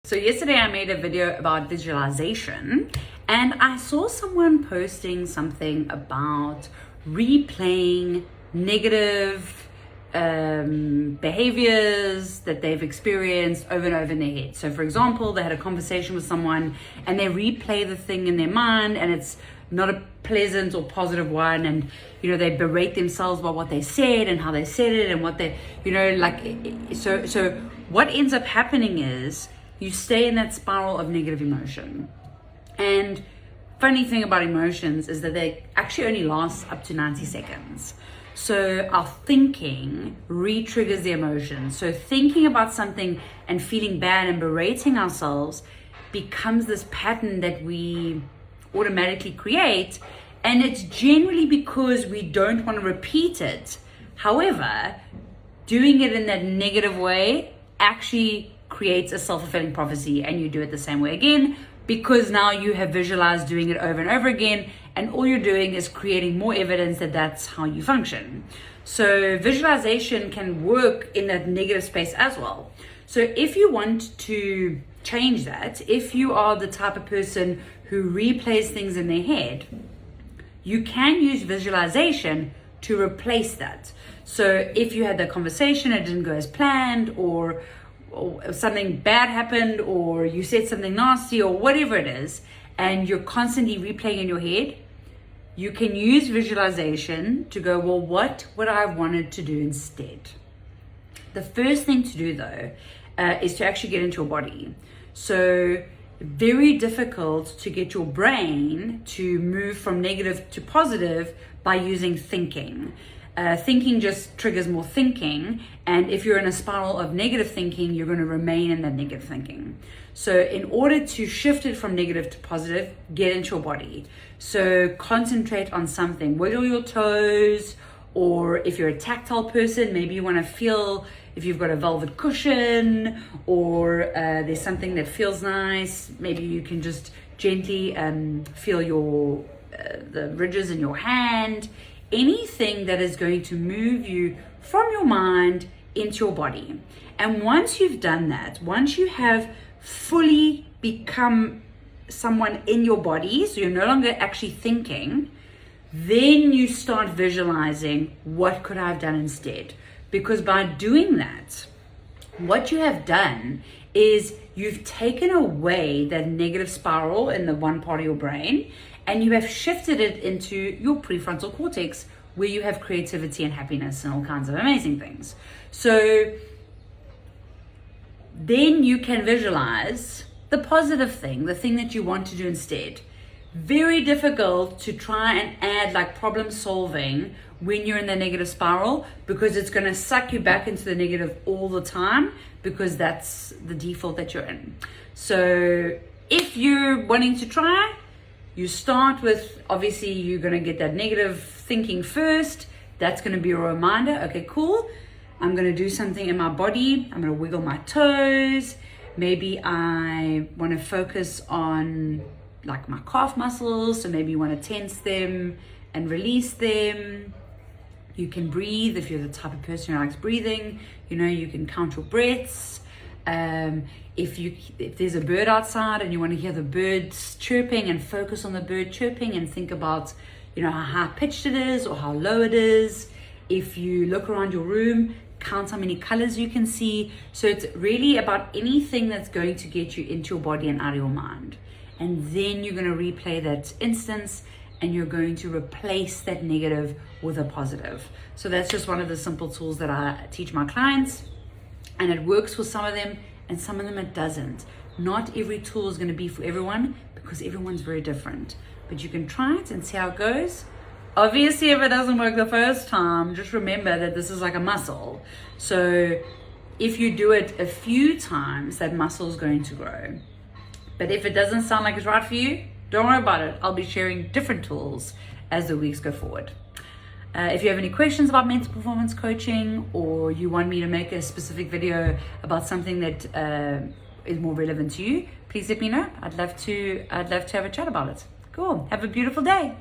So yesterday I made a video about visualization and I saw someone posting something about replaying negative behaviors that they've experienced over and over in their head. So for example, they had a conversation with someone and they replay the thing in their mind and it's not a pleasant or positive one, and they berate themselves about what they said and how they said it and what they so what ends up happening is you stay in that spiral of negative emotion. And funny thing about emotions is that they actually only last up to 90 seconds. So our thinking re-triggers the emotion. So thinking about something and feeling bad and berating ourselves becomes this pattern that we automatically create, and it's generally because we don't want to repeat it. However, doing it in that negative way actually creates a self-fulfilling prophecy, and you do it the same way again because now you have visualized doing it over and over again, and all you're doing is creating more evidence that that's how you function. So visualization can work in that negative space as well. So if you want to change that, if you are the type of person who replays things in their head, you can use visualization to replace that. So if you had that conversation, it didn't go as planned, or something bad happened, or you said something nasty, or whatever it is, and you're constantly replaying in your head, you can use visualization to go, well, what would I have wanted to do instead? The first thing to do though is to actually get into your body. So very difficult to get your brain to move from negative to positive by using thinking. Thinking just triggers more thinking, and if you're in a spiral of negative thinking, you're going to remain in that negative thinking. So in order to shift it from negative to positive, get into your body. So concentrate on something, wiggle your toes, or if you're a tactile person, maybe you want to feel if you've got a velvet cushion, or there's something that feels nice. Maybe you can just gently feel your the ridges in your hand. Anything that is going to move you from your mind into your body. And once you've done that, once you have fully become someone in your body, so you're no longer actually thinking, then you start visualizing, what could I have done instead? Because by doing that, what you have done is you've taken away that negative spiral in the one part of your brain, and you have shifted it into your prefrontal cortex, where you have creativity and happiness and all kinds of amazing things. So then you can visualize the positive thing, the thing that you want to do instead. Very difficult to try and add like problem solving when you're in the negative spiral, because it's going to suck you back into the negative all the time, because that's the default that you're in. So if you're wanting to try, you start with, obviously you're going to get that negative thinking first. That's going to be a reminder. Okay, cool. I'm going to do something in my body. I'm going to wiggle my toes. Maybe I want to focus on like my calf muscles. So maybe you want to tense them and release them. You can breathe if you're the type of person who likes breathing. You can count your breaths. If there's a bird outside and you want to hear the birds chirping, and focus on the bird chirping and think about how high pitched it is or how low it is. If you look around your room, count how many colors you can see. So it's really about anything that's going to get you into your body and out of your mind. And then you're going to replay that instance, and you're going to replace that negative with a positive. So that's just one of the simple tools that I teach my clients, and it works for some of them and some of them it doesn't. Not every tool is going to be for everyone, because everyone's very different. But you can try it and see how it goes. Obviously, if it doesn't work the first time, just remember that this is like a muscle. So if you do it a few times, that muscle is going to grow. But if it doesn't sound like it's right for you, don't worry about it. I'll be sharing different tools as the weeks go forward. If you have any questions about mental performance coaching, or you want me to make a specific video about something that is more relevant to you, please let me know. I'd love to have a chat about it. Cool. Have a beautiful day.